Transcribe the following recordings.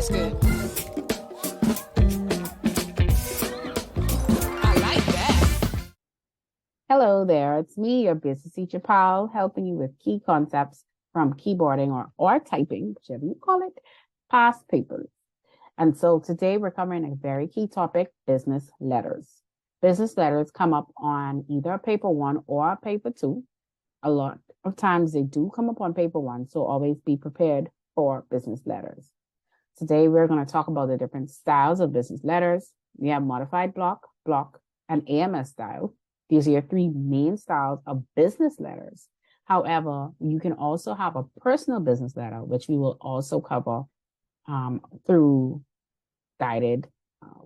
That's good. I like that. Hello there, it's me, your business teacher, Paul, helping you with key concepts from keyboarding or typing, whichever you call it, past papers. And so today we're covering a very key topic, business letters. Business letters come up on either paper one or paper two. A lot of times they do come up on paper one, so always be prepared for business letters. Today we're going to talk about the different styles of business letters. We have modified block, and AMS style. These are your three main styles of business letters. However, you can also have a personal business letter, which we will also cover through guided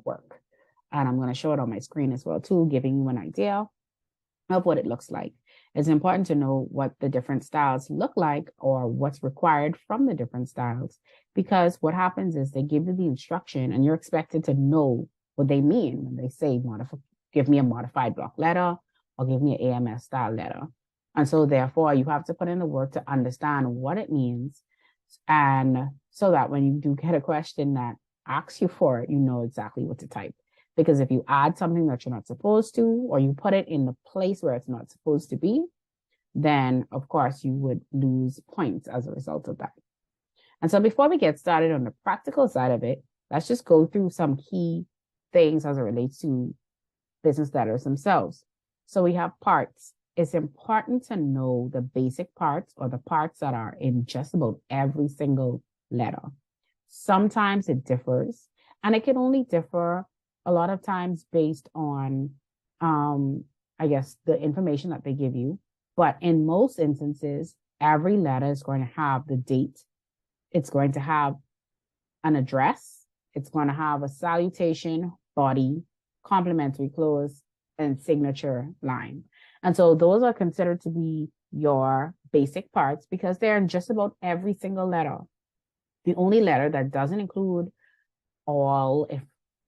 work. And I'm going to show it on my screen as well, too, giving you an idea of what it looks like. It's important to know what the different styles look like or what's required from the different styles, because what happens is they give you the instruction and you're expected to know what they mean when they say give me a modified block letter or give me an AMS style letter. And so therefore you have to put in the work to understand what it means. And so that when you do get a question that asks you for it, you know exactly what to type. Because if you add something that you're not supposed to, or you put it in the place where it's not supposed to be, then of course you would lose points as a result of that. And so before we get started on the practical side of it, let's just go through some key things as it relates to business letters themselves. So we have parts. It's important to know the basic parts or the parts that are in just about every single letter. Sometimes it differs, and it can only differ a lot of times based on, I guess, the information that they give you. But in most instances, every letter is going to have the date. It's going to have an address. It's going to have a salutation, body, complimentary close, and signature line. And so those are considered to be your basic parts because they're in just about every single letter. The only letter that doesn't include all,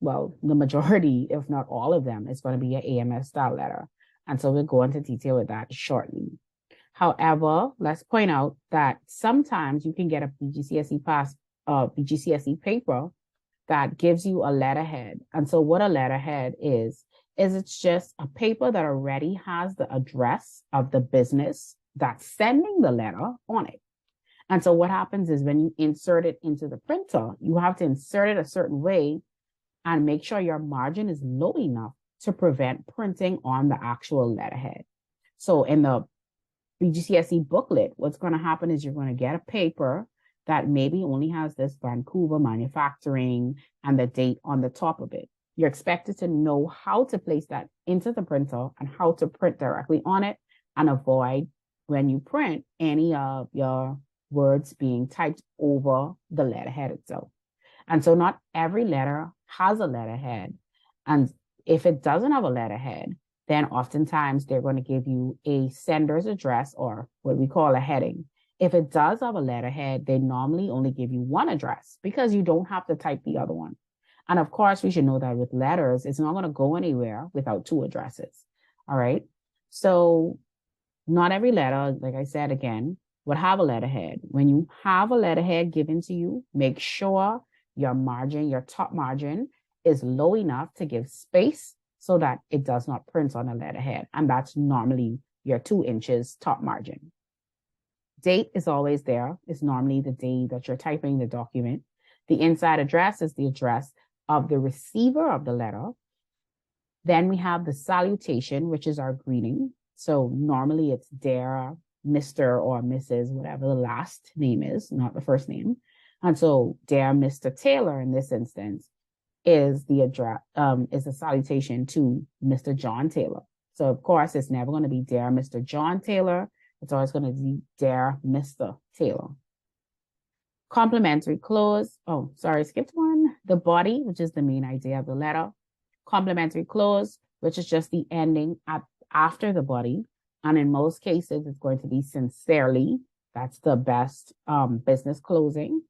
the majority, if not all of them, is going to be an AMS style letter. And so we'll go into detail with that shortly. However, let's point out that sometimes you can get a BGCSE paper that gives you a letterhead. And so what a letterhead is it's just a paper that already has the address of the business that's sending the letter on it. And so what happens is when you insert it into the printer, you have to insert it a certain way and make sure your margin is low enough to prevent printing on the actual letterhead. So in the BGCSE booklet, what's going to happen is you're going to get a paper that maybe only has this Vancouver manufacturing and the date on the top of it. You're expected to know how to place that into the printer and how to print directly on it and avoid when you print any of your words being typed over the letterhead itself. And so not every letter has a letterhead. And if it doesn't have a letterhead, then oftentimes they're going to give you a sender's address or what we call a heading. If it does have a letterhead, they normally only give you one address because you don't have to type the other one. And of course, we should know that with letters, it's not going to go anywhere without two addresses. All right. So not every letter, like I said again, would have a letterhead. When you have a letterhead given to you, make sure your margin, your top margin, is low enough to give space so that it does not print on a letterhead. And that's normally your 2 inches top margin. Date is always there. It's normally the day that you're typing the document. The inside address is the address of the receiver of the letter. Then we have the salutation, which is our greeting. So normally it's dear Mr. or Mrs., whatever the last name is, not the first name. And so dear Mr. Taylor in this instance is the address, is a salutation to Mr. John Taylor. So of course it's never going to be dear Mr. John Taylor. It's always going to be dear Mr. Taylor. Complimentary close. Oh, sorry, skipped one. The body, which is the main idea of the letter. Complimentary close, which is just the ending after the body. And in most cases, it's going to be sincerely. That's the best business closing.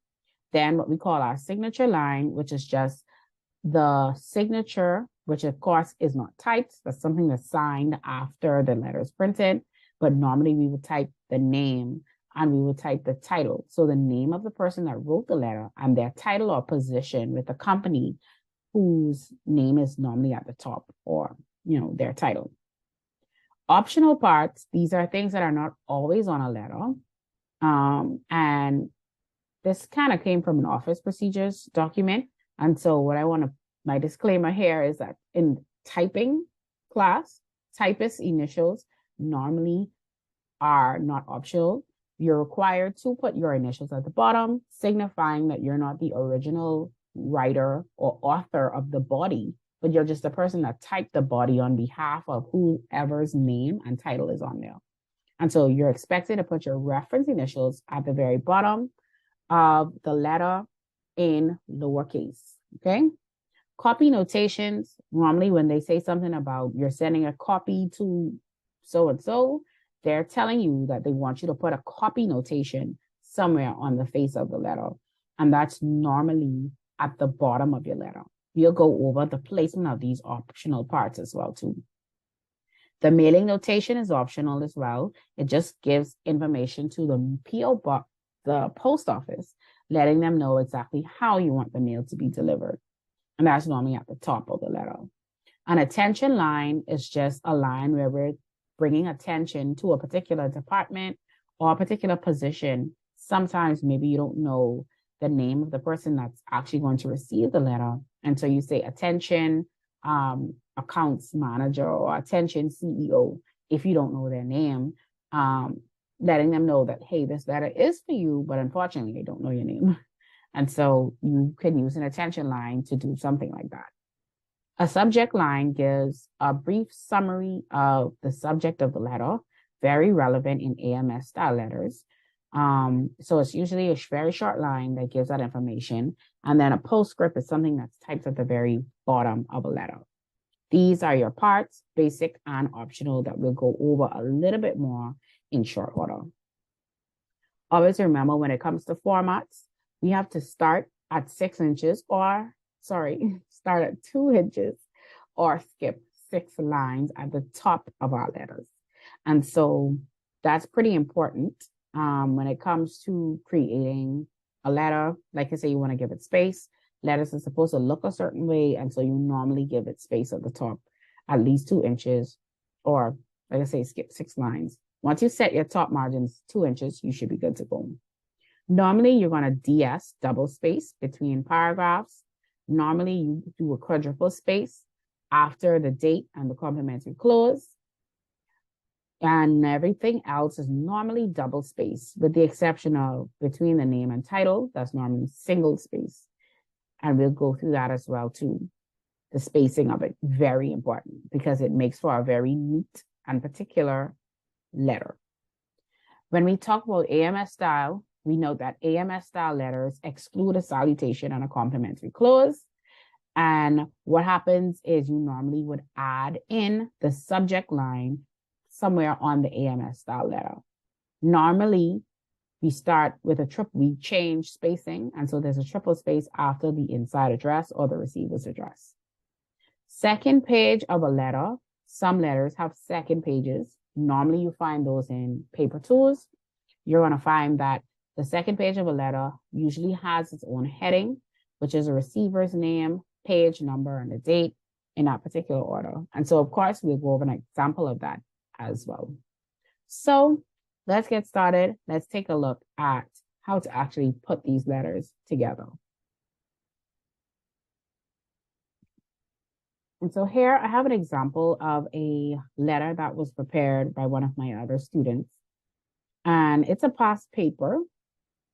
Then what we call our signature line, which is just the signature, which of course is not typed. That's something that's signed after the letter is printed. But normally we would type the name and we will type the title. So the name of the person that wrote the letter and their title or position with the company whose name is normally at the top, or, their title. Optional parts, these are things that are not always on a letter. And this kind of came from an office procedures document. And so my disclaimer here is that in typing class, typist initials normally are not optional. You're required to put your initials at the bottom, signifying that you're not the original writer or author of the body, but you're just the person that typed the body on behalf of whoever's name and title is on there. And so you're expected to put your reference initials at the very bottom of the letter in lowercase, okay? Copy notations, normally when they say something about you're sending a copy to so-and-so, they're telling you that they want you to put a copy notation somewhere on the face of the letter. And that's normally at the bottom of your letter. We'll go over the placement of these optional parts as well too. The mailing notation is optional as well. It just gives information to the PO box, the post office, letting them know exactly how you want the mail to be delivered. And that's normally at the top of the letter. An attention line is just a line where we're bringing attention to a particular department or a particular position. Sometimes maybe you don't know the name of the person that's actually going to receive the letter. And so you say attention accounts manager or attention CEO if you don't know their name, letting them know that, hey, this letter is for you, but unfortunately, I don't know your name. And so you can use an attention line to do something like that. A subject line gives a brief summary of the subject of the letter, very relevant in AMS style letters. So it's usually a very short line that gives that information. And then a postscript is something that's typed at the very bottom of a letter. These are your parts, basic and optional, that we'll go over a little bit more in short order. Always remember, when it comes to formats, we have to start at 6 inches start at 2 inches or skip 6 lines at the top of our letters. And so that's pretty important when it comes to creating a letter. Like I say, you want to give it space. Letters are supposed to look a certain way, and so you normally give it space at the top, at least 2 inches, or like I say, skip 6 lines. Once you set your top margins 2 inches, you should be good to go. Normally, you're going to DS, double space between paragraphs. Normally, you do a quadruple space after the date and the complimentary clause. And everything else is normally double space, with the exception of between the name and title. That's normally single space. And we'll go through that as well too. The spacing of it, very important, because it makes for a very neat and particular letter. When we talk about AMS style, we know that AMS style letters exclude a salutation and a complimentary clause. And what happens is you normally would add in the subject line somewhere on the AMS style letter. Normally, we start with we change spacing. And so there's a triple space after the inside address or the receiver's address. Second page of a letter, some letters have second pages. Normally you find those in paper tools. You're going to find that the second page of a letter usually has its own heading, which is a receiver's name, page number, and the date in that particular order. And so, of course, we'll go over an example of that as well. So let's get started. Let's take a look at how to actually put these letters together. And so here I have an example of a letter that was prepared by one of my other students. And it's a past paper.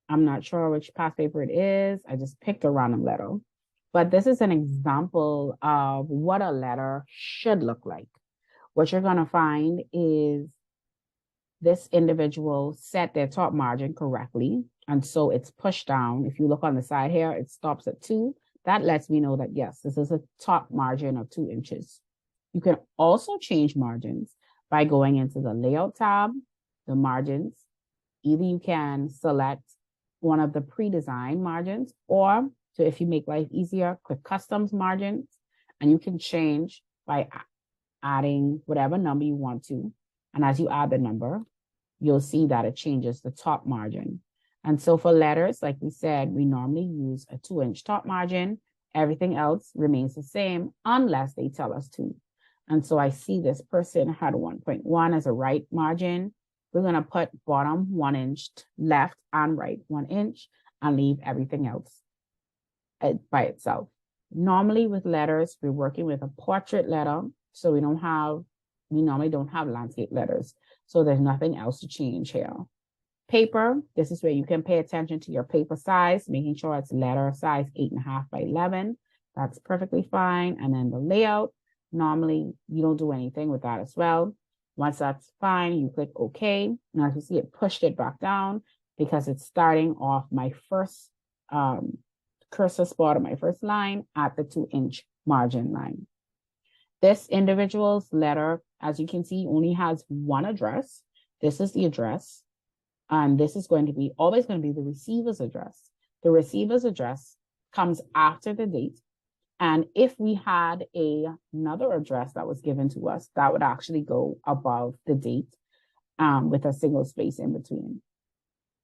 I'm not sure which past paper it is. I just picked a random letter. But this is an example of what a letter should look like. What you're going to find is this individual set their top margin correctly. And so it's pushed down. If you look on the side here, it stops at 2. That lets me know that, yes, this is a top margin of 2 inches. You can also change margins by going into the Layout tab, the margins. Either you can select one of the pre-designed margins, or so if you make life easier, click Customs Margins, and you can change by adding whatever number you want to. And as you add the number, you'll see that it changes the top margin. And so for letters, like we said, we normally use a 2-inch top margin. Everything else remains the same unless they tell us to. And so I see this person had 1.1 as a right margin. We're going to put bottom 1 inch, left and right 1 inch, and leave everything else by itself. Normally with letters, we're working with a portrait letter. So we normally don't have landscape letters. So there's nothing else to change here. Paper, this is where you can pay attention to your paper size, making sure it's letter size 8.5 by 11. That's perfectly fine. And then the layout, normally you don't do anything with that as well. Once that's fine, you click OK. Now as you see, it pushed it back down because it's starting off my first cursor spot on my first line at the 2-inch margin line. This individual's letter, as you can see, only has one address. This is the address. And this is always going to be the receiver's address. The receiver's address comes after the date. And if we had another address that was given to us, that would actually go above the date with a single space in between.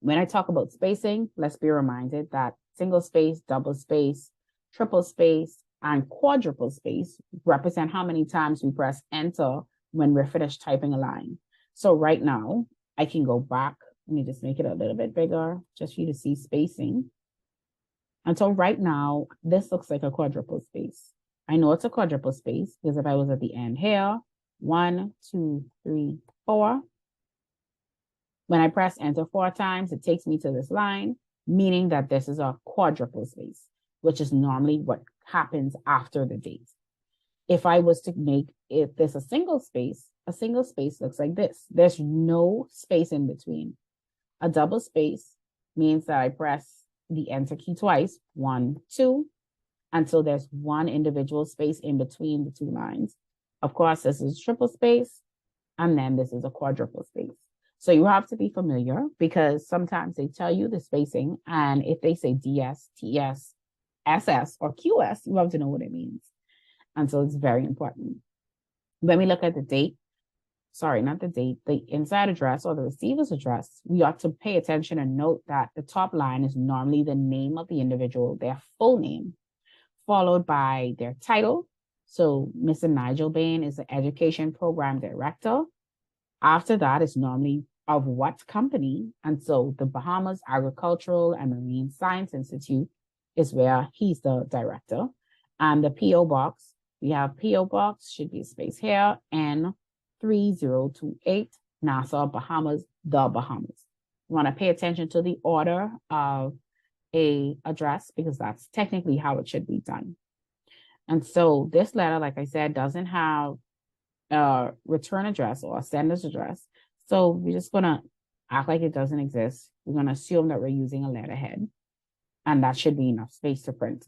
When I talk about spacing, let's be reminded that single space, double space, triple space, and quadruple space represent how many times we press enter when we're finished typing a line. So right now, I can go back. Let me just make it a little bit bigger just for you to see spacing. And so right now, this looks like a quadruple space. I know it's a quadruple space because if I was at the end here, 1, 2, 3, 4. When I press enter 4 times, it takes me to this line, meaning that this is a quadruple space, which is normally what happens after the date. If I was to if there's a single space looks like this. There's no space in between. A double space means that I press the enter key twice, 1, 2, and so there's one individual space in between the two lines. Of course, this is triple space, and then this is a quadruple space. So you have to be familiar because sometimes they tell you the spacing, and if they say DS, TS, SS, or QS, you have to know what it means. And so it's very important. When we look at the date, the inside address or the receiver's address, we ought to pay attention and note that the top line is normally the name of the individual, their full name, followed by their title. So Mr. Nigel Bain is the Education Program Director. After that is normally of what company. And so the Bahamas Agricultural and Marine Science Institute is where he's the director. And the P.O. Box, we have P.O. Box, should be a space here, and 3028, Nassau, Bahamas, the Bahamas. You want to pay attention to the order of a address because that's technically how it should be done. And so this letter, like I said, doesn't have a return address or a sender's address. So we're just going to act like it doesn't exist. We're going to assume that we're using a letterhead, and that should be enough space to print.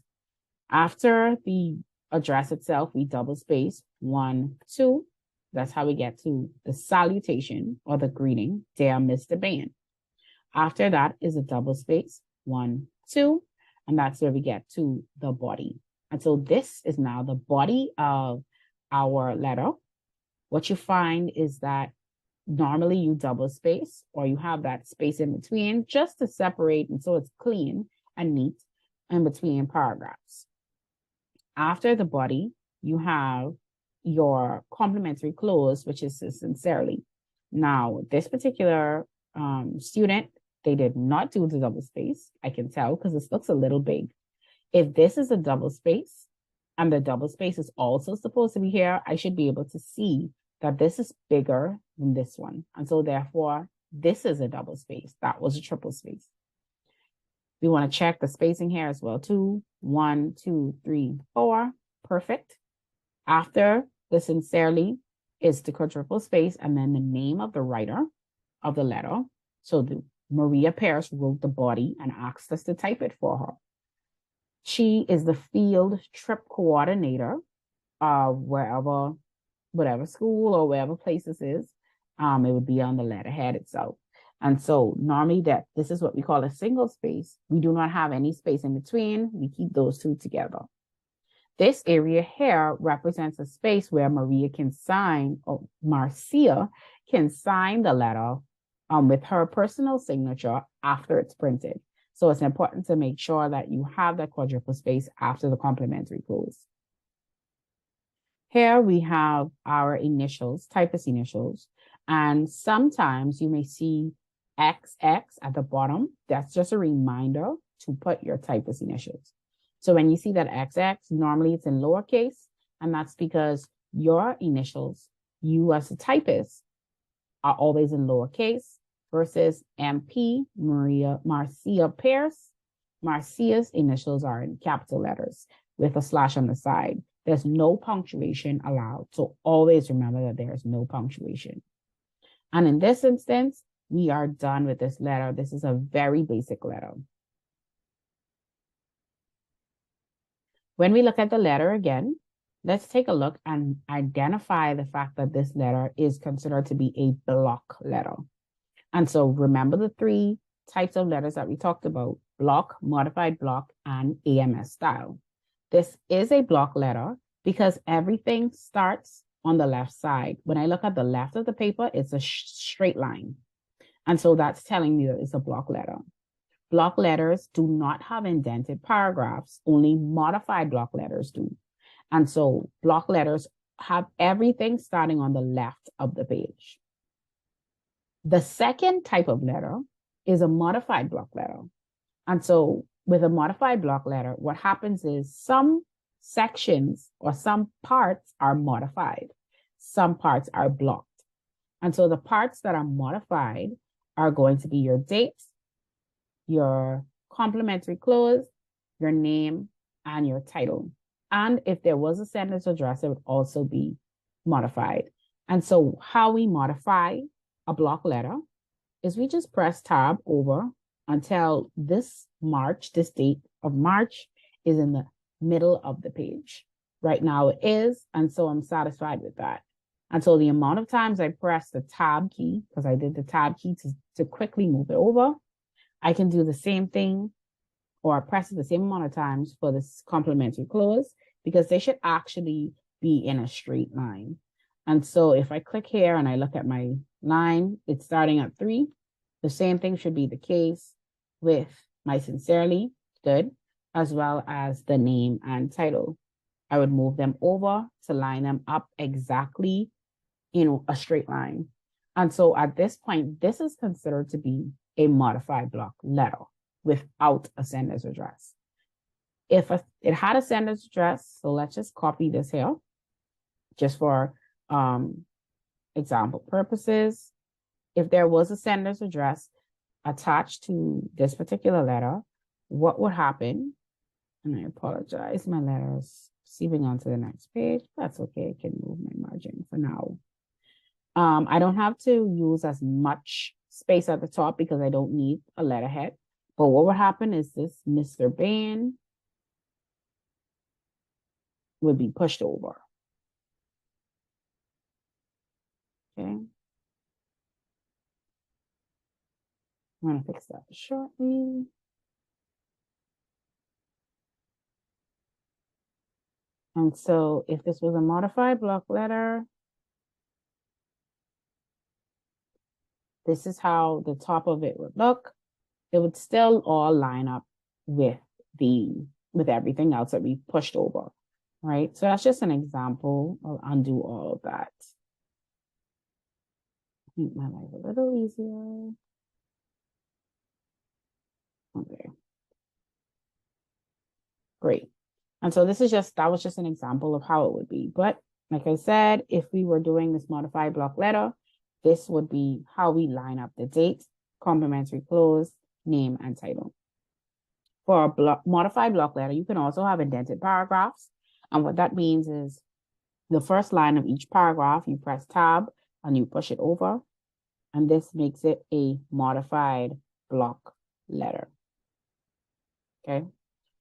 After the address itself, we double space 1, 2. That's how we get to the salutation or the greeting, dear Mr. Bain. After that is a double space, 1, 2, and that's where we get to the body. And so this is now the body of our letter. What you find is that normally you double space or you have that space in between just to separate, and so it's clean and neat in between paragraphs. After the body, you have your complimentary close, which is sincerely. Now, this particular student, they did not do the double space. I can tell because this looks a little big. If this is a double space and the double space is also supposed to be here, I should be able to see that this is bigger than this one. And so therefore, this is a double space. That was a triple space. We want to check the spacing here as well too. 1, 2, 3, 4. Perfect. After the sincerely is the quadruple space and then the name of the writer of the letter. So Maria Pierce wrote the body and asked us to type it for her. She is the field trip coordinator of whatever school or wherever place this is. It would be on the letterhead itself. And so normally this is what we call a single space. We do not have any space in between. We keep those two together. This area here represents a space where Maria can sign, or Marcia can sign the letter with her personal signature after it's printed. So it's important to make sure that you have that quadruple space after the complementary close. Here we have our initials, typist initials, and sometimes you may see XX at the bottom. That's just a reminder to put your typist initials. So when you see that XX, normally it's in lowercase, and that's because your initials, you as a typist, are always in lowercase versus MP, Marcia Pierce. Marcia's initials are in capital letters with a slash on the side. There's no punctuation allowed. So always remember that there's no punctuation. And in this instance, we are done with this letter. This is a very basic letter. When we look at the letter again, let's take a look and identify the fact that this letter is considered to be a block letter. And so remember the three types of letters that we talked about: block, modified block, and AMS style. This is a block letter because everything starts on the left side. When I look at the left of the paper, it's a straight line. And so that's telling me that it's a block letter. Block letters do not have indented paragraphs, only modified block letters do. And so block letters have everything starting on the left of the page. The second type of letter is a modified block letter. And so with a modified block letter, what happens is some sections or some parts are modified. Some parts are blocked. And so the parts that are modified are going to be your date, your complementary clause, your name, and your title. And if there was a sentence address, it would also be modified. And so how we modify a block letter is we just press tab over until this date of March is in the middle of the page. Right now it is, and so I'm satisfied with that. And so the amount of times I press the tab key, because I did the tab key to quickly move it over, I can do the same thing or press it the same amount of times for this complementary clause, because they should actually be in a straight line. And so if I click here and I look at my line, it's starting at 3. The same thing should be the case with my sincerely, good, as well as the name and title. I would move them over to line them up exactly in a straight line. And so at this point, this is considered to be a modified block letter without a sender's address. If it had a sender's address, so let's just copy this here, just for example purposes. If there was a sender's address attached to this particular letter, what would happen? And I apologize, my letter is receiving onto the next page. That's okay, I can move my margin for now. I don't have to use as much space at the top because I don't need a letterhead. But what would happen is this Mr. Bain would be pushed over. Okay. I'm going to fix that shortly. And so if this was a modified block letter, this is how the top of it would look. It would still all line up with everything else that we pushed over, right? So that's just an example. I'll undo all of that. Make my life a little easier. Okay. Great. And so that was just an example of how it would be. But like I said, if we were doing this modified block letter, this would be how we line up the date, complementary clause, name, and title. For a modified block letter, you can also have indented paragraphs. And what that means is the first line of each paragraph, you press tab and you push it over. And this makes it a modified block letter. Okay.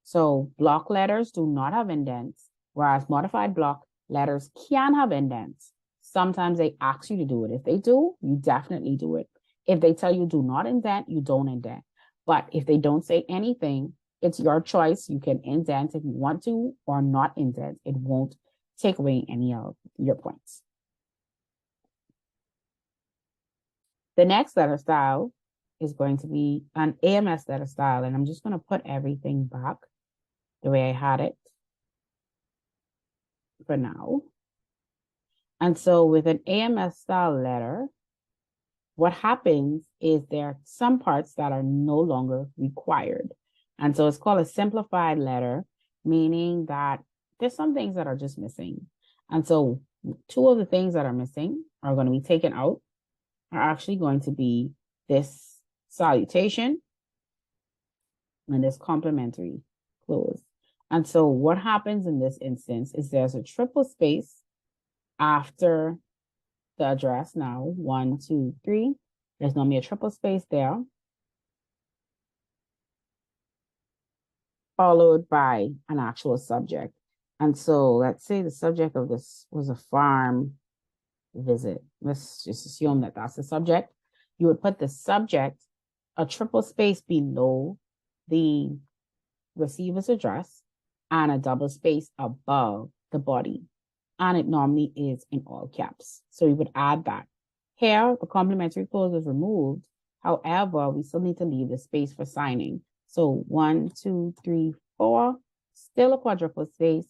So block letters do not have indents, whereas modified block letters can have indents. Sometimes they ask you to do it. If they do, you definitely do it. If they tell you do not indent, you don't indent. But if they don't say anything, it's your choice. You can indent if you want to or not indent. It won't take away any of your points. The next letter style is going to be an AMS letter style, and I'm just going to put everything back the way I had it for now. And so with an AMS style letter, what happens is there are some parts that are no longer required. And so it's called a simplified letter, meaning that there's some things that are just missing. And so two of the things that are missing are going to be taken out, are actually going to be this salutation and this complimentary clause. And so what happens in this instance is there's a triple space after the address now, 1, 2, 3. There's normally a triple space there, followed by an actual subject. And so let's say the subject of this was a farm visit. Let's just assume that that's the subject. You would put the subject, a triple space below the receiver's address, and a double space above the body. And it normally is in all caps. So we would add that. Here, the complimentary clause is removed. However, we still need to leave the space for signing. So 1, 2, 3, 4, still a quadruple space.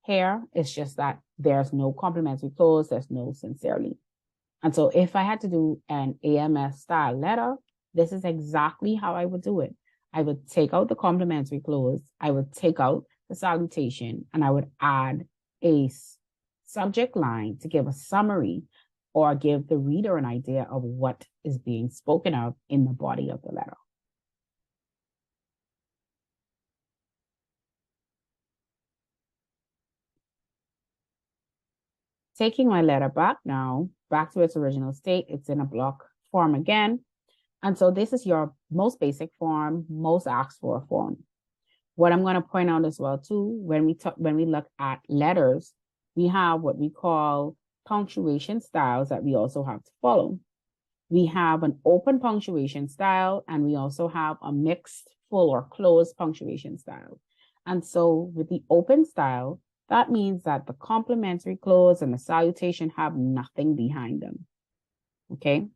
Here, it's just that there's no complimentary clause, there's no sincerely. And so if I had to do an AMS style letter, this is exactly how I would do it. I would take out the complimentary clause, I would take out the salutation, and I would add a subject line to give a summary or give the reader an idea of what is being spoken of in the body of the letter. Taking my letter back now, back to its original state, it's in a block form again. And so this is your most basic form, most asked for form. What I'm going to point out as well too, when we look at letters, we have what we call punctuation styles that we also have to follow. We have an open punctuation style, and we also have a mixed, full, or closed punctuation style. And so with the open style, that means that the complimentary clause and the salutation have nothing behind them. Okay?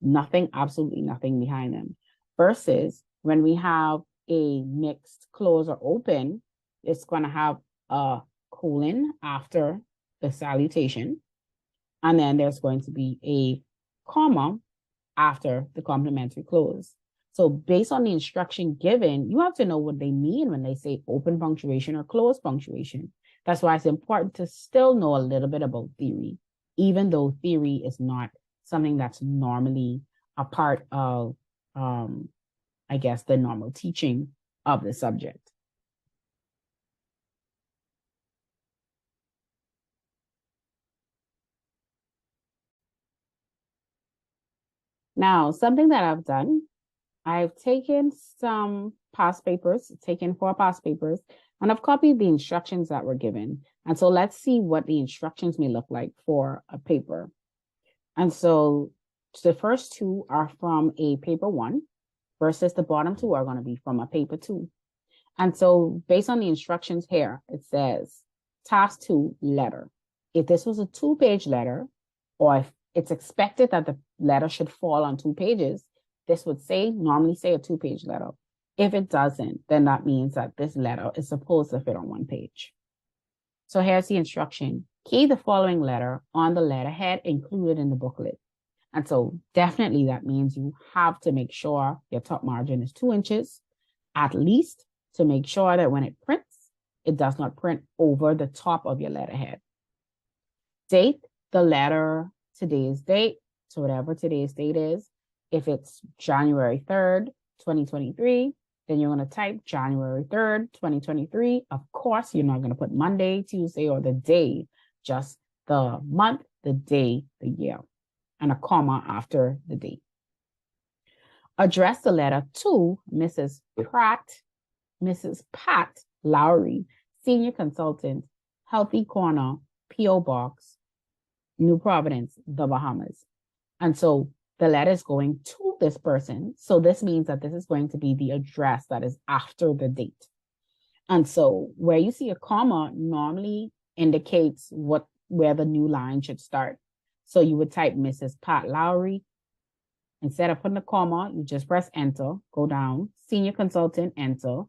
Nothing, absolutely nothing behind them. Versus when we have a mixed clause or open, it's going to have a colon after the salutation. And then there's going to be a comma after the complimentary clause. So based on the instruction given, you have to know what they mean when they say open punctuation or closed punctuation. That's why it's important to still know a little bit about theory, even though theory is not something that's normally a part of, I guess, the normal teaching of the subject. Now, something that I've done, I've taken some past papers, taken 4 past papers, and I've copied the instructions that were given. And so let's see what the instructions may look like for a paper. And so the first 2 are from a paper 1 versus the bottom 2 are going to be from a paper 2. And so based on the instructions here, it says task 2, letter. If this was a 2-page letter, or if it's expected that the letter should fall on 2 pages, this would normally say a 2-page letter. If it doesn't, then that means that this letter is supposed to fit on 1 page. So here's the instruction. Key the following letter on the letterhead included in the booklet. And so definitely that means you have to make sure your top margin is 2 inches, at least, to make sure that when it prints, it does not print over the top of your letterhead. Date the letter today's date, so whatever today's date is. If it's January 3rd, 2023, then you're going to type January 3rd, 2023. Of course, you're not going to put Monday, Tuesday, or the day, just the month, the day, the year, and a comma after the date. Address the letter to Mrs. Pat Lowry, Senior Consultant, Healthy Corner, P.O. Box, New Providence, the Bahamas. And so the letter is going to this person. So this means that this is going to be the address that is after the date. And so where you see a comma normally indicates where the new line should start. So you would type Mrs. Pat Lowry, Instead of putting a comma, you just press enter, go down, senior consultant, enter,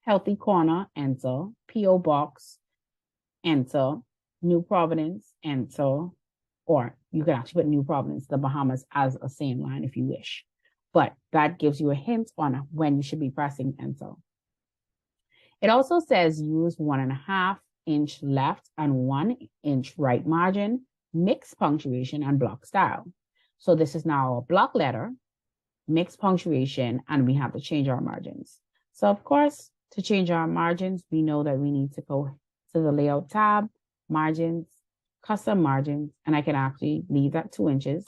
healthy corner, enter, P.O. box, enter, New Providence, enter, or you can actually put New Providence, the Bahamas, as a same line if you wish. But that gives you a hint on when you should be pressing enter. It also says use 1.5 inch left and 1 inch right margin, mixed punctuation, and block style. So this is now a block letter, mixed punctuation, and we have to change our margins. So of course, to change our margins, we know that we need to go to the layout tab, margins, custom margins, and I can actually leave that 2 inches,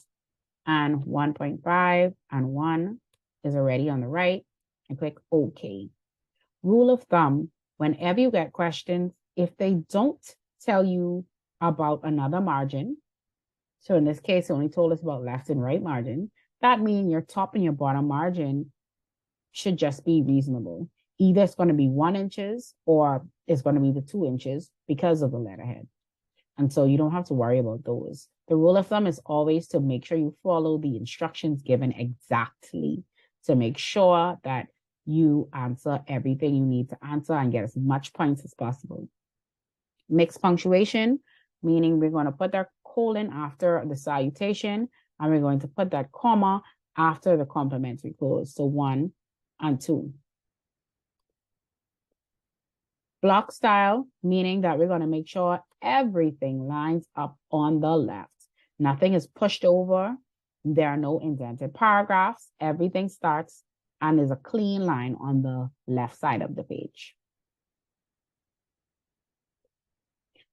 and 1.5 and 1 is already on the right, and click OK. Rule of thumb, whenever you get questions, if they don't tell you about another margin, so in this case, it only told us about left and right margin, that means your top and your bottom margin should just be reasonable. Either it's going to be 1 inches or it's going to be the 2 inches because of the letterhead. And so you don't have to worry about those. The rule of thumb is always to make sure you follow the instructions given exactly to make sure that you answer everything you need to answer and get as much points as possible. Mixed punctuation, meaning we're going to put that colon after the salutation, and we're going to put that comma after the complementary clause. So 1 and 2. Block style, meaning that we're going to make sure everything lines up on the left. Nothing is pushed over. There are no indented paragraphs. Everything starts and there's a clean line on the left side of the page.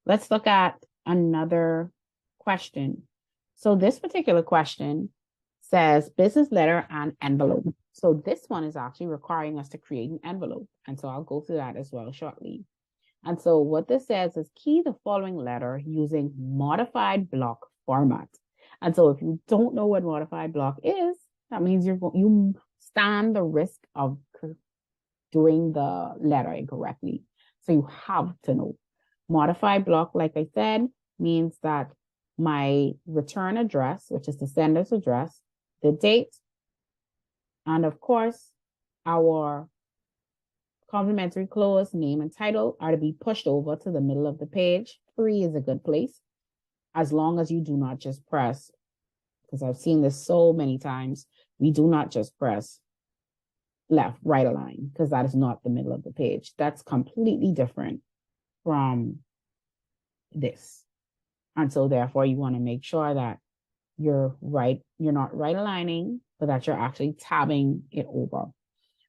Let's look at another question. So this particular question says business letter and envelope. So this one is actually requiring us to create an envelope. And so I'll go through that as well shortly. And so what this says is key the following letter using modified block format. And so if you don't know what modified block is, that means you stand the risk of doing the letter incorrectly. So you have to know. Modified block, like I said, means that my return address, which is the sender's address, the date, and of course, our complimentary clause, name, and title are to be pushed over to the middle of the page. 3 is a good place, as long as you do not just press, because I've seen this so many times, we do not just press left, right align, because that is not the middle of the page. That's completely different from this. And so therefore you want to make sure that you're not right aligning, but that you're actually tabbing it over.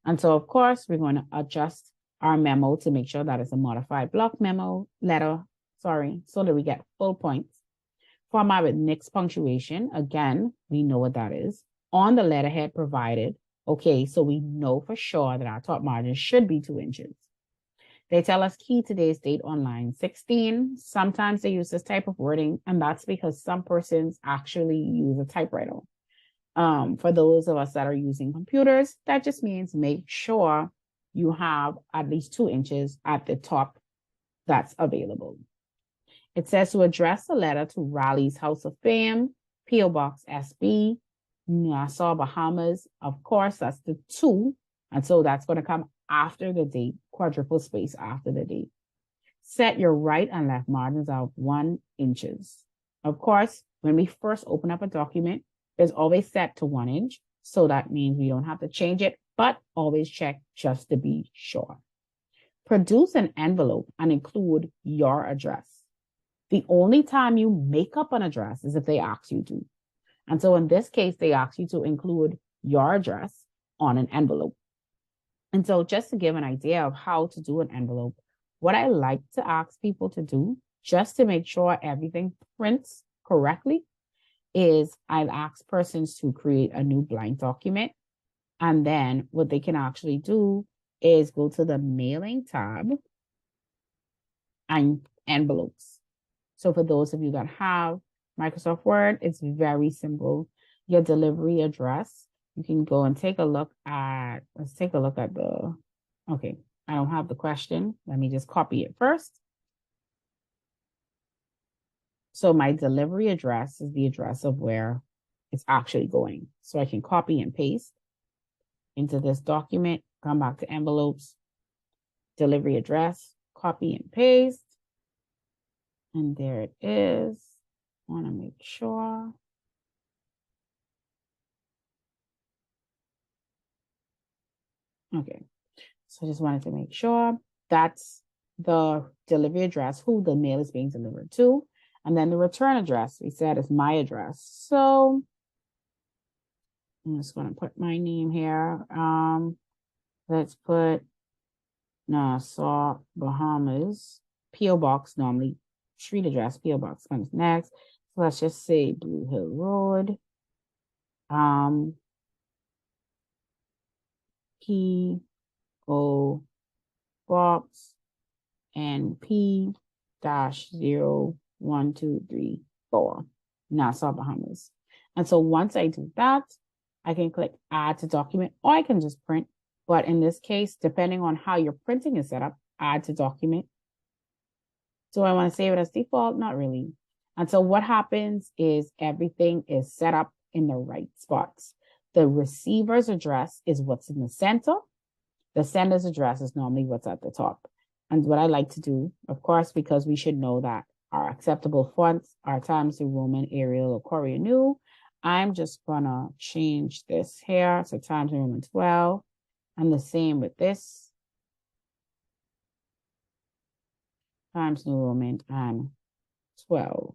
And so of course we're going to adjust our memo to make sure that it's a modified block memo letter, so that we get full points. Format with mixed punctuation, again, we know what that is. On the letterhead provided, okay, so we know for sure that our top margin should be 2 inches. They tell us key today's date on line 16. Sometimes they use this type of wording, and that's because some persons actually use a typewriter. For those of us that are using computers, that just means make sure you have at least 2 inches at the top that's available. It says to address the letter to Raleigh's House of Fame, P.O. Box SB, Nassau, Bahamas. Of course, that's the 2. And so that's going to come after the date, quadruple space after the date. Set your right and left margins of 1 inches. Of course, when we first open up a document, it's always set to 1 inch. So that means we don't have to change it, but always check just to be sure. Produce an envelope and include your address. The only time you make up an address is if they ask you to. And so in this case, they ask you to include your address on an envelope. And so just to give an idea of how to do an envelope, what I like to ask people to do, just to make sure everything prints correctly, is I'll ask persons to create a new blank document. And then what they can actually do is go to the mailing tab and envelopes. So for those of you that have Microsoft Word, it's very simple. Your delivery address, you can go and take a look at, let's take a look at okay, I don't have the question. Let me just copy it first. So my delivery address is the address of where it's actually going. So I can copy and paste into this document, come back to envelopes, delivery address, copy and paste. And there it is. I want to make sure. Okay. So I just wanted to make sure that's the delivery address, who the mail is being delivered to. And then the return address, we said, is my address. So I'm just going to put my name here. Let's put Nassau, Bahamas. P.O. Box, normally street address, P.O. Box comes next. So let's just say Blue Hill Road. P.O. Box and P-01234, Nassau, Bahamas. And so once I do that, I can click add to document, or I can just print. But in this case, depending on how your printing is set up, add to document. Do I want to save it as default? Not really. And so what happens is everything is set up in the right spots. The receiver's address is what's in the center. The sender's address is normally what's at the top. And what I like to do, of course, because we should know that our acceptable fonts are Times New Roman, Arial, or Courier New, I'm just gonna change this here to Times New Roman 12. And the same with this. Times New Roman and 12.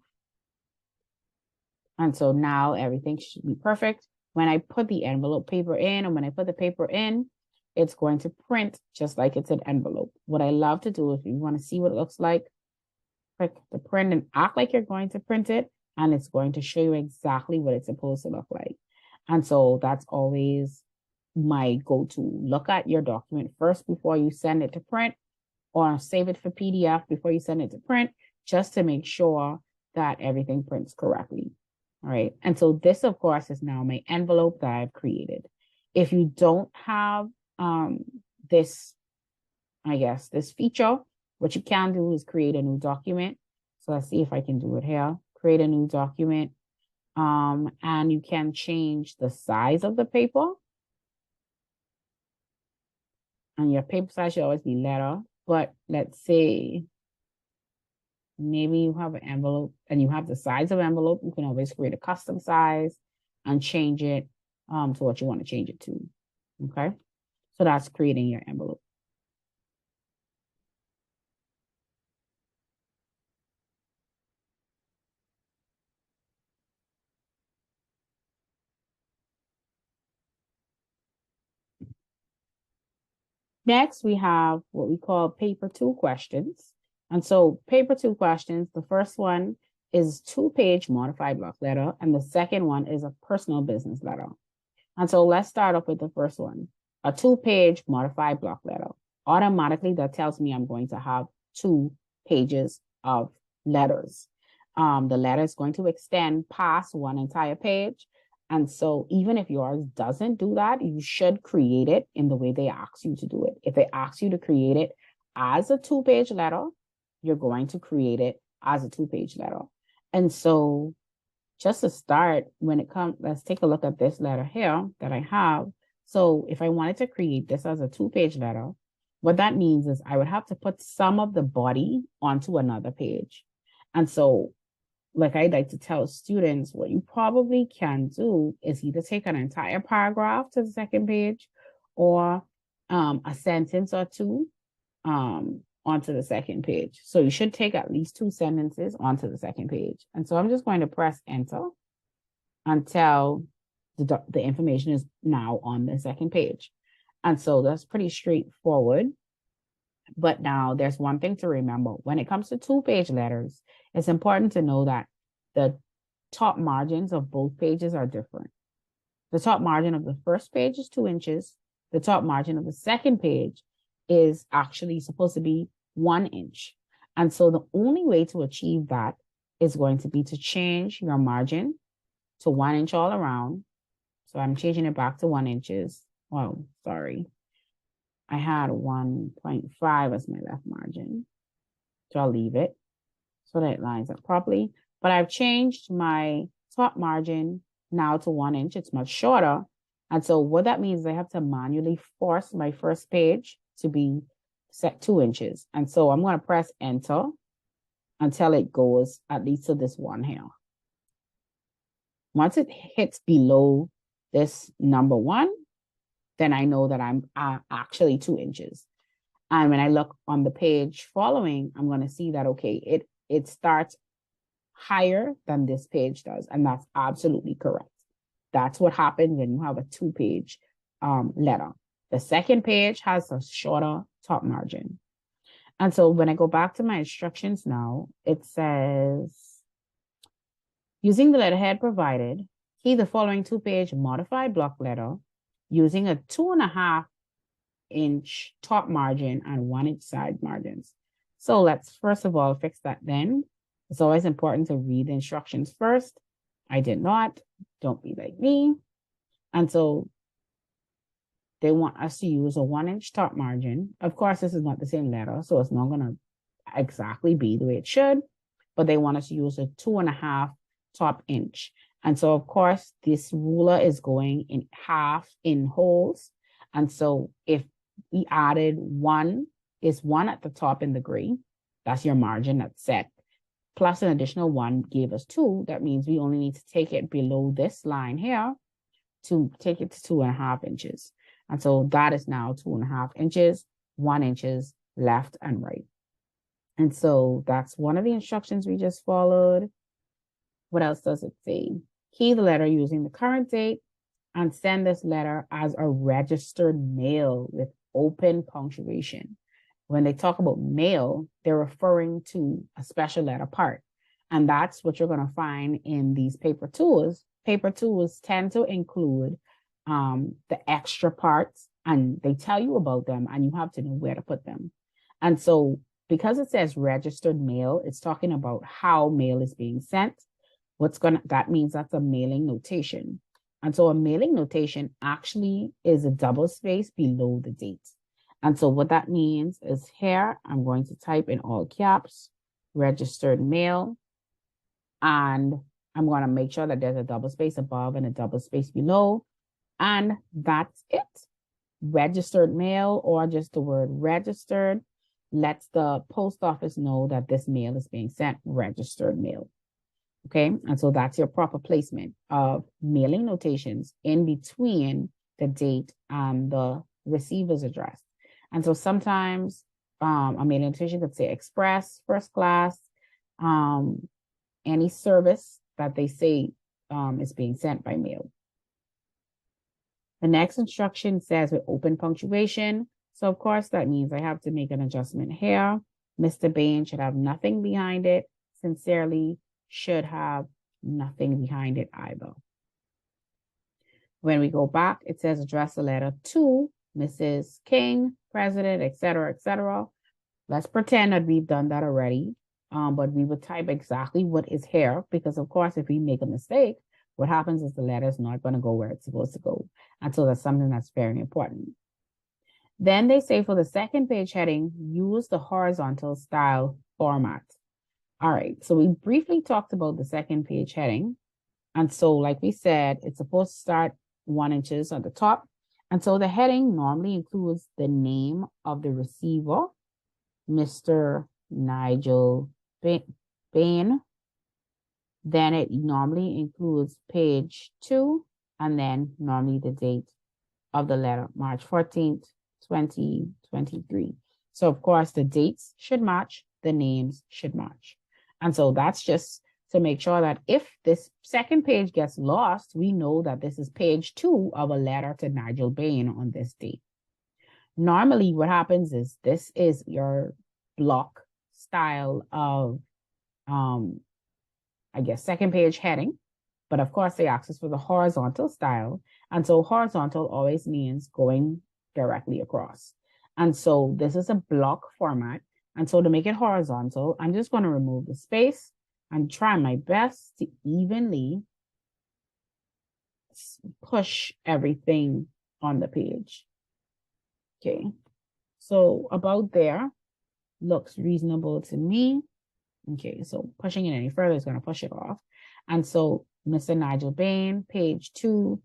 And so now everything should be perfect. When I put the envelope paper in, and when I put the paper in, it's going to print just like it's an envelope. What I love to do, if you want to see what it looks like, click the print and act like you're going to print it, and it's going to show you exactly what it's supposed to look like. And so that's always my go-to. Look at your document first before you send it to print, or save it for PDF before you send it to print, just to make sure that everything prints correctly. All right. And so this, of course, is now my envelope that I've created. If you don't have this feature, what you can do is create a new document. So let's see if I can do it here. Create a new document. And you can change the size of the paper. And your paper size should always be letter. But let's say maybe you have an envelope and you have the size of envelope. You can always create a custom size and change it to what you want to change it to. Okay. So that's creating your envelope. Next, we have what we call paper 2 questions. And so paper 2 questions, the first one is 2-page modified block letter, and the second one is a personal business letter. And so let's start off with the first one, a 2-page modified block letter. Automatically, that tells me I'm going to have 2 pages of letters. The letter is going to extend past one entire page. And so even if yours doesn't do that, you should create it in the way they ask you to do it. If they ask you to create it as a 2-page letter, you're going to create it as a 2-page letter. And so just to start, when it comes, let's take a look at this letter here that I have. So if I wanted to create this as a 2-page letter, what that means is I would have to put some of the body onto another page. And so, like I like to tell students, what you probably can do is either take an entire paragraph to the second page, or a sentence or two onto the second page. So you should take at least 2 sentences onto the second page. And so I'm just going to press enter until the information is now on the second page. And so that's pretty straightforward. But now there's one thing to remember. When it comes to 2-page letters, it's important to know that the top margins of both pages are different. The top margin of the first page is 2 inches. The top margin of the second page is actually supposed to be 1 inch. And so the only way to achieve that is going to be to change your margin to 1 inch all around. So I'm changing it back to 1 inches. Oh, sorry. I had 1.5 as my left margin. So I'll leave it so that it lines up properly. But I've changed my top margin now to 1 inch. It's much shorter. And so what that means is I have to manually force my first page to be set 2 inches. And so I'm going to press enter until it goes at least to this one here. Once it hits below this number 1, then I know that I'm actually 2 inches. And when I look on the page following, I'm going to see that, okay, it starts higher than this page does. And that's absolutely correct. That's what happens when you have a 2-page letter. The second page has a shorter top margin. And so when I go back to my instructions now, it says, using the letterhead provided, key the following 2-page modified block letter using a 2.5 inch top margin and 1 inch side margins. So let's first of all fix that then. It's always important to read the instructions first. I did not. Don't be like me. And so they want us to use a 1 inch top margin. Of course, this is not the same letter, so it's not going to exactly be the way it should, but they want us to use a 2.5 top inch. And so, of course, this ruler is going in half in holes. And so if we added 1 at the top in the gray, that's your margin that's set, plus an additional 1 gave us 2. That means we only need to take it below this line here to take it to 2.5 inches. And so that is now 2.5 inches, 1 inches left and right. And so that's one of the instructions we just followed. What else does it say? Key the letter using the current date and send this letter as a registered mail with open punctuation. When they talk about mail, they're referring to a special letter part. And that's what you're going to find in these paper tools. Paper tools tend to include the extra parts, and they tell you about them, and you have to know where to put them. And so because it says registered mail, it's talking about how mail is being sent. That means that's a mailing notation. And so a mailing notation actually is a double space below the date. And so what that means is here, I'm going to type in all caps, registered mail, and I'm going to make sure that there's a double space above and a double space below. And that's it. Registered mail, or just the word registered, lets the post office know that this mail is being sent, registered mail. Okay, and so that's your proper placement of mailing notations in between the date and the receiver's address. And so sometimes a mailing notation could say express, first class, any service that they say is being sent by mail. The next instruction says with open punctuation. So of course that means I have to make an adjustment here. Mr. Bain should have nothing behind it. Sincerely should have nothing behind it either. When we go back, it says address the letter to Mrs. King, President, etc., etc. Let's pretend that we've done that already, but we would type exactly what is here, because of course, if we make a mistake, what happens is the letter is not going to go where it's supposed to go. And so that's something that's very important. Then they say for the second page heading, use the horizontal style format. All right, so we briefly talked about the second page heading. And so like we said, it's supposed to start 1 inches at the top. And so the heading normally includes the name of the receiver, Mr. Nigel Bain. Then it normally includes page 2, and then normally the date of the letter, March 14th, 2023. So of course the dates should match, the names should match. And so that's just to make sure that if this second page gets lost, we know that this is page 2 of a letter to Nigel Bain on this date. Normally what happens is this is your block style of, I guess, second page heading. But of course they ask us for the horizontal style. And so horizontal always means going directly across. And so this is a block format. And so to make it horizontal, I'm just going to remove the space and try my best to evenly push everything on the page. Okay, so about there looks reasonable to me. Okay, so pushing it any further is going to push it off. And so Mr. Nigel Bain, page 2,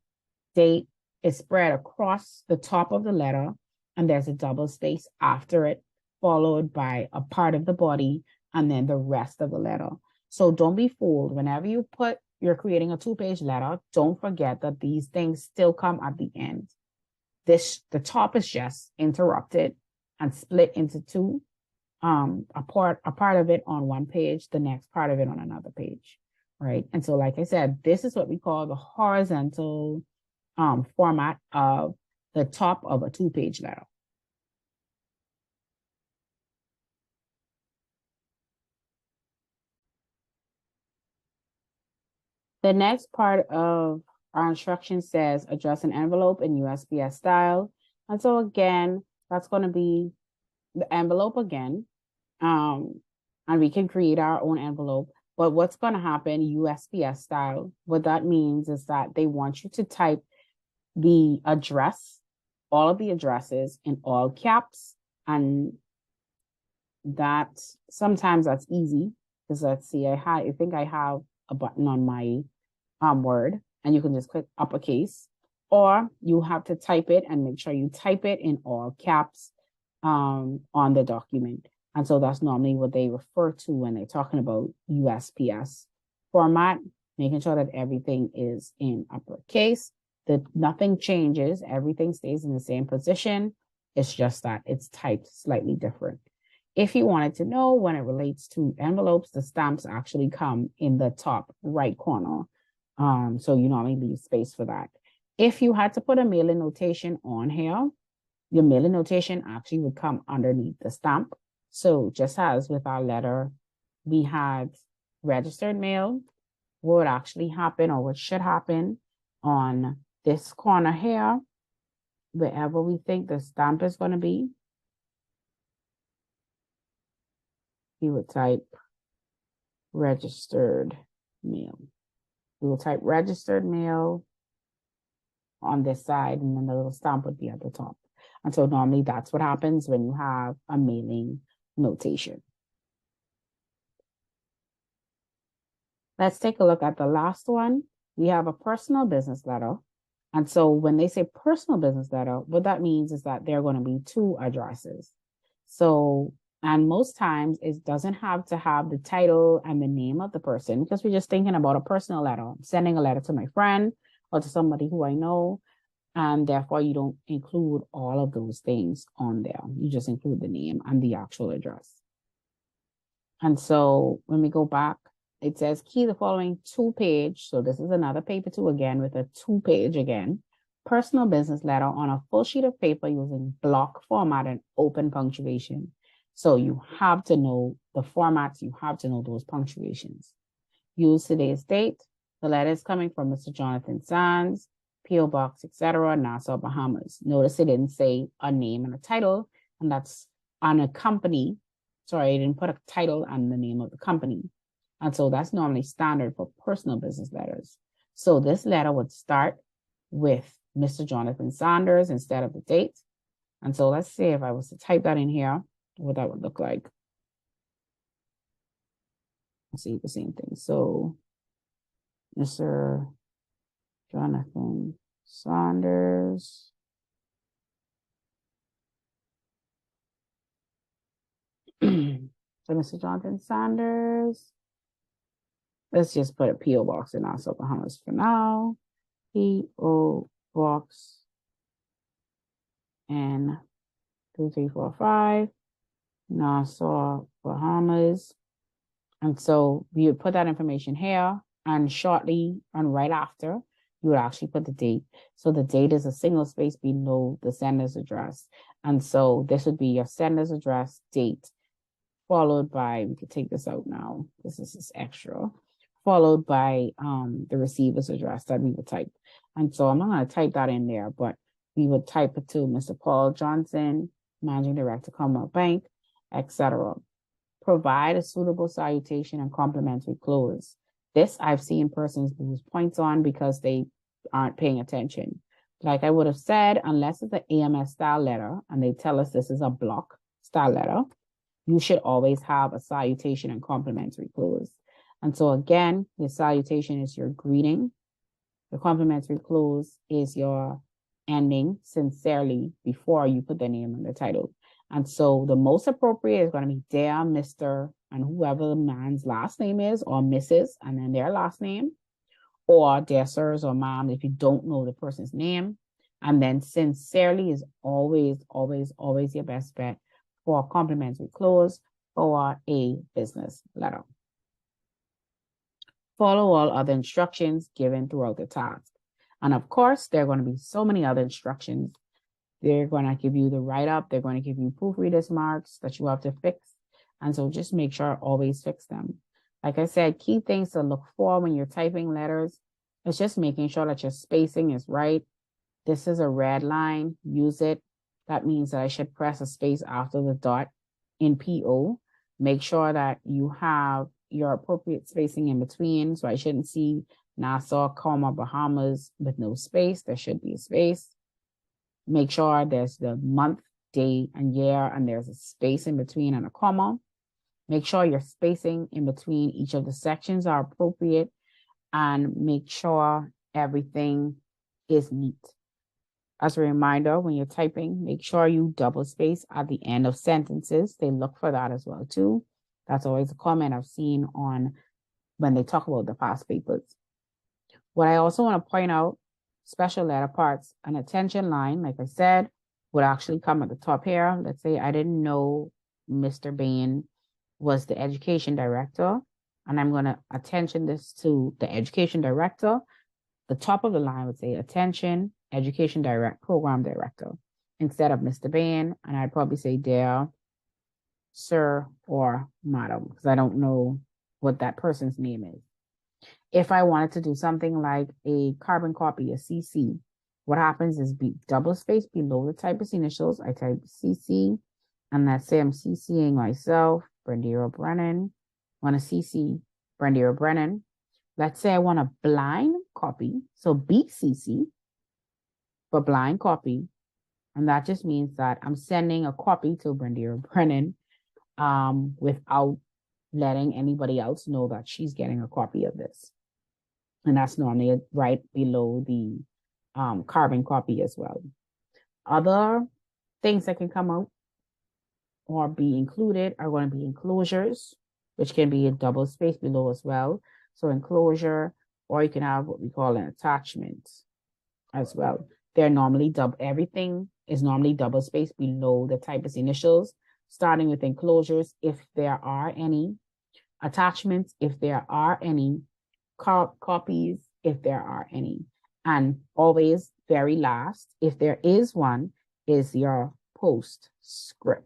date is spread across the top of the letter, and there's a double space after it, followed by a part of the body, and then the rest of the letter. So don't be fooled. Whenever you're creating a 2-page letter, don't forget that these things still come at the end. The top is just interrupted and split into two. A part of it on one page, the next part of it on another page, right? And so, like I said, this is what we call the horizontal format of the top of a 2-page letter. The next part of our instruction says address an envelope in USPS style. And so again, that's going to be the envelope again. And we can create our own envelope. But what's going to happen, USPS style, what that means is that they want you to type the address, all of the addresses in all caps. And that sometimes that's easy because let's see, I think I have a button on my Word, and you can just click uppercase, or you have to type it and make sure you type it in all caps on the document. And so that's normally what they refer to when they're talking about USPS format, making sure that everything is in uppercase, that nothing changes, everything stays in the same position. It's just that it's typed slightly different. If you wanted to know when it relates to envelopes, the stamps actually come in the top right corner. So you normally leave space for that. If you had to put a mailing notation on here, your mailing notation actually would come underneath the stamp. So just as with our letter, we had registered mail, what would actually happen or what should happen on this corner here, wherever we think the stamp is going to be, we would type registered mail. We will type registered mail on this side, and then the little stamp would be at the top. And so normally that's what happens when you have a mailing notation. Let's take a look at the last one. We have a personal business letter. And so when they say personal business letter, what that means is that there are going to be 2 addresses. So, and most times it doesn't have to have the title and the name of the person, because we're just thinking about a personal letter. I'm sending a letter to my friend or to somebody who I know, and therefore you don't include all of those things on there. You just include the name and the actual address. And so when we go back, it says key the following 2-page. So this is another paper 2 again with a 2-page again. Personal business letter on a full sheet of paper using block format and open punctuation. So you have to know the formats, you have to know those punctuations. Use today's date. The letter is coming from Mr. Jonathan Sands, P.O. Box, etc., Nassau, Bahamas. Notice it didn't say a name and a title, and that's on a company. Sorry, I didn't put a title and the name of the company. And so that's normally standard for personal business letters. So this letter would start with Mr. Jonathan Sanders instead of the date. And so let's see if I was to type that in here, what that would look like. Let's see the same thing. So Mr. Jonathan Saunders. So Mr. Jonathan Sanders. Let's just put a P.O. Box in Nassau, Bahamas for now. P.O. Box and 2345, Nassau, Bahamas. And so we would put that information here, and shortly and right after, you would actually put the date. So the date is a single space below the sender's address. And so this would be your sender's address, date, followed by, we could take this out now, this is extra, followed by the receiver's address that we would type. And so I'm not going to type that in there, but we would type it to Mr. Paul Johnson, Managing Director, Commonwealth Bank, etc. Provide a suitable salutation and complimentary close. This I've seen persons lose points on because they aren't paying attention. Like I would have said, unless it's an AMS style letter and they tell us this is a block style letter, you should always have a salutation and complimentary close. And so again, your salutation is your greeting. The complimentary close is your ending sincerely before you put the name in the title. And so the most appropriate is going to be dear Mr. and whoever the man's last name is, or Mrs. and then their last name, or dear sirs or mom if you don't know the person's name. And then sincerely is always, always, always your best bet for a complimentary close or a business letter. Follow all other instructions given throughout the task. And of course, there are going to be so many other instructions. They're going to give you the write-up. They're going to give you proofreader's marks that you have to fix. And so just make sure always fix them. Like I said, key things to look for when you're typing letters is just making sure that your spacing is right. This is a red line. Use it. That means that I should press a space after the dot in PO. Make sure that you have your appropriate spacing in between. So I shouldn't see Nassau, comma, Bahamas with no space. There should be a space. Make sure there's the month, day, and year, and there's a space in between and a comma. Make sure your spacing in between each of the sections are appropriate, and make sure everything is neat. As a reminder, when you're typing, make sure you double space at the end of sentences. They look for that as well too. That's always a comment I've seen on when they talk about the past papers. What I also want to point out, special letter parts, an attention line, like I said, would actually come at the top here. Let's say I didn't know Mr. Bain was the education director, and I'm going to attention this to the education director. The top of the line would say attention, education program director, instead of Mr. Bain, and I'd probably say dear sir or madam, because I don't know what that person's name is. If I wanted to do something like a carbon copy, a CC, what happens is double space below the typist initials. I type CC, and let's say I'm CCing myself, Brendira Brennan. I want to CC Brendira Brennan. Let's say I want a blind copy, so BCC for blind copy, and that just means that I'm sending a copy to Brendira Brennan without letting anybody else know that she's getting a copy of this. And that's normally right below the carbon copy as well. Other things that can come out or be included are going to be enclosures, which can be a double space below as well. So enclosure, or you can have what we call an attachment as well. They're normally everything is normally double space below the typist initials, starting with enclosures, if there are any, attachments, if there are any, copies, if there are any, and always very last, if there is one, is your postscript.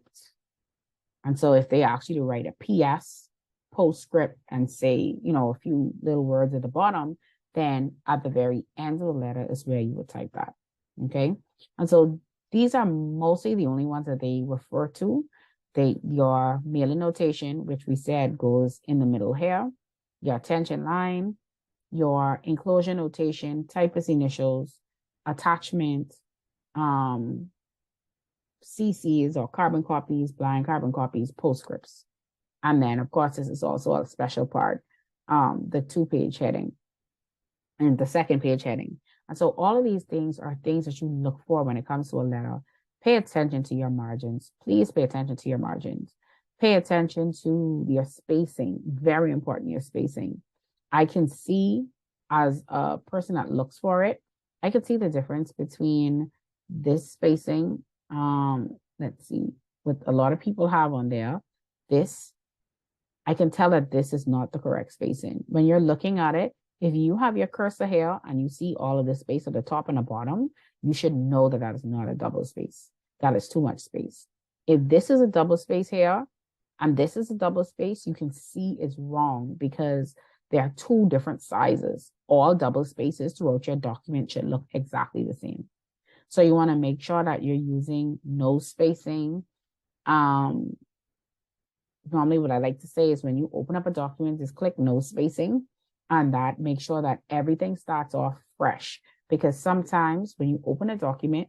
And so if they ask you to write a PS, postscript, and say, a few little words at the bottom, then at the very end of the letter is where you would type that. Okay. And so these are mostly the only ones that they refer to. Your mailing notation, which we said goes in the middle here, your attention line, your enclosure notation, typist initials, attachment, CCs or carbon copies, blind carbon copies, postscripts. And then, of course, this is also a special part, the 2-page heading and the 2nd-page heading. And so all of these things are things that you look for when it comes to a letter. Pay attention to your margins. Please pay attention to your margins. Pay attention to your spacing. Very important, your spacing. I can see, as a person that looks for it, I can see the difference between this spacing. Let's see, what a lot of people have on there. This, I can tell that this is not the correct spacing. When you're looking at it, if you have your cursor here and you see all of this space at the top and the bottom, you should know that that is not a double space. That is too much space. If this is a double space here and this is a double space, you can see it's wrong because there are 2 different sizes. All double spaces throughout your document should look exactly the same. So you want to make sure that you're using no spacing. Normally what I like to say is when you open up a document, just click no spacing, and that makes sure that everything starts off fresh. Because sometimes when you open a document,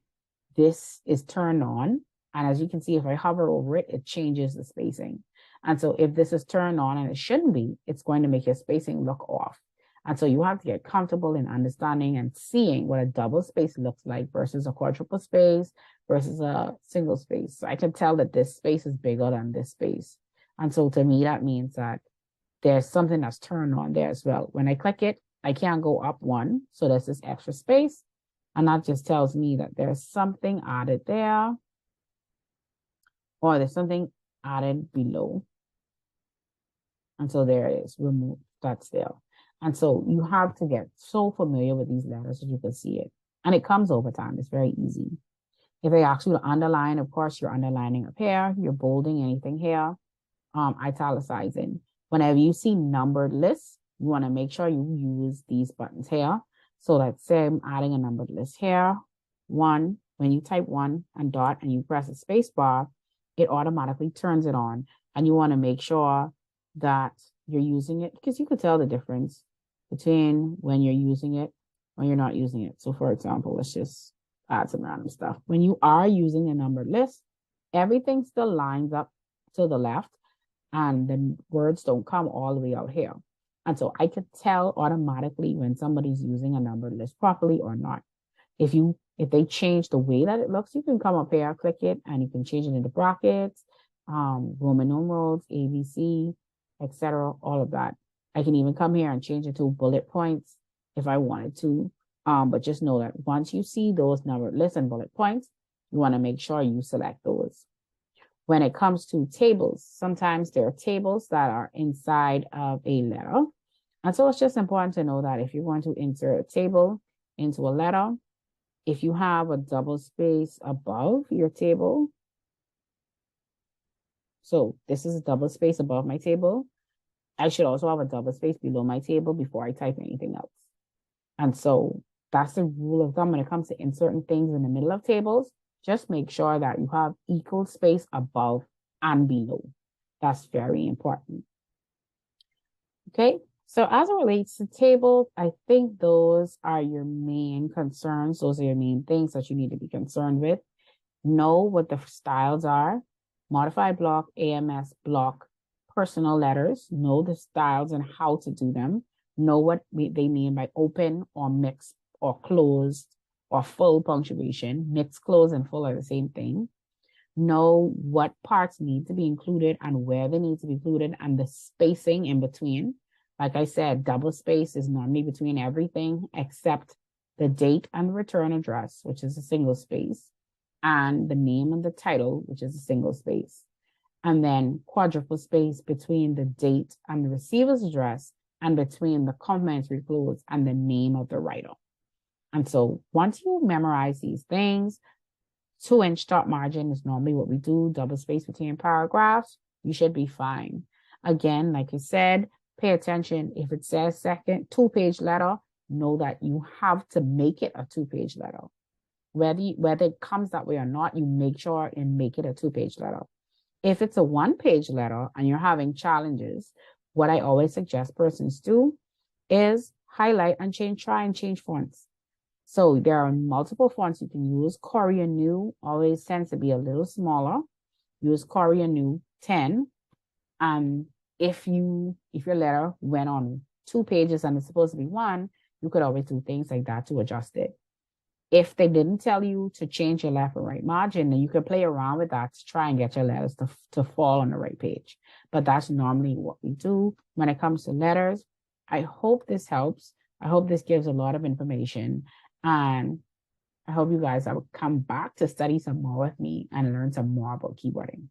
this is turned on And as you can see, if I hover over it, it changes the spacing. And so if this is turned on and it shouldn't be, it's going to make your spacing look off. And so you have to get comfortable in understanding and seeing what a double space looks like versus a quadruple space versus a single space. So I can tell that this space is bigger than this space. And so to me, that means that there's something that's turned on there as well. When I click it, I can't go up one. So there's this extra space. And that just tells me that there's something added there, or there's something added below. And so there it is, remove, that's there. And so you have to get so familiar with these letters that you can see it. And it comes over time. It's very easy. If they ask you to underline, of course, you're underlining up here. You're bolding anything here, italicizing. Whenever you see numbered lists, you want to make sure you use these buttons here. So let's say I'm adding a numbered list here. 1, when you type 1 and dot and you press a space bar, it automatically turns it on. And you want to make sure that you're using it, because you could tell the difference between when you're using it when you're not using it. So for example, let's just add some random stuff. When you are using a numbered list, everything still lines up to the left and the words don't come all the way out here. And so I could tell automatically when somebody's using a numbered list properly or not. If they change the way that it looks, you can come up here, click it, and you can change it into brackets, Roman numerals, ABC, etc., all of that. I can even come here and change it to bullet points if I wanted to. But just know that once you see those numbered lists and bullet points, you want to make sure you select those. When it comes to tables, sometimes there are tables that are inside of a letter. And so it's just important to know that if you're going to insert a table into a letter, if you have a double space above your table, so this is a double space above my table, I should also have a double space below my table before I type anything else. And so that's the rule of thumb when it comes to inserting things in the middle of tables. Just make sure that you have equal space above and below. That's very important. Okay, so as it relates to tables, I think those are your main concerns. Those are your main things that you need to be concerned with. Know what the styles are. Modified block, AMS block, personal letters. Know the styles and how to do them. Know what they mean by open or mixed or closed or full punctuation. Mixed, closed, and full are the same thing. Know what parts need to be included and where they need to be included and the spacing in between. Like I said, double space is normally between everything except the date and return address, which is a single space, and the name and the title, which is a single space. And then quadruple space between the date and the receiver's address and between the complimentary clause and the name of the writer. And so once you memorize these things, 2-inch top margin is normally what we do, double space between paragraphs, you should be fine. Again, like I said, pay attention. If it says second 2-page letter, know that you have to make it a 2-page letter. Whether it comes that way or not, you make sure and make it a 2-page letter. If it's a 1-page letter and you're having challenges, what I always suggest persons do is highlight and try and change fonts. So there are multiple fonts you can use. Courier New always tends to be a little smaller. Use Courier New 10. If your letter went on 2 pages and it's supposed to be 1, you could always do things like that to adjust it. If they didn't tell you to change your left and right margin, then you can play around with that to try and get your letters to fall on the right page. But that's normally what we do when it comes to letters. I hope this helps. I hope this gives a lot of information. And I hope you guys will come back to study some more with me and learn some more about keyboarding.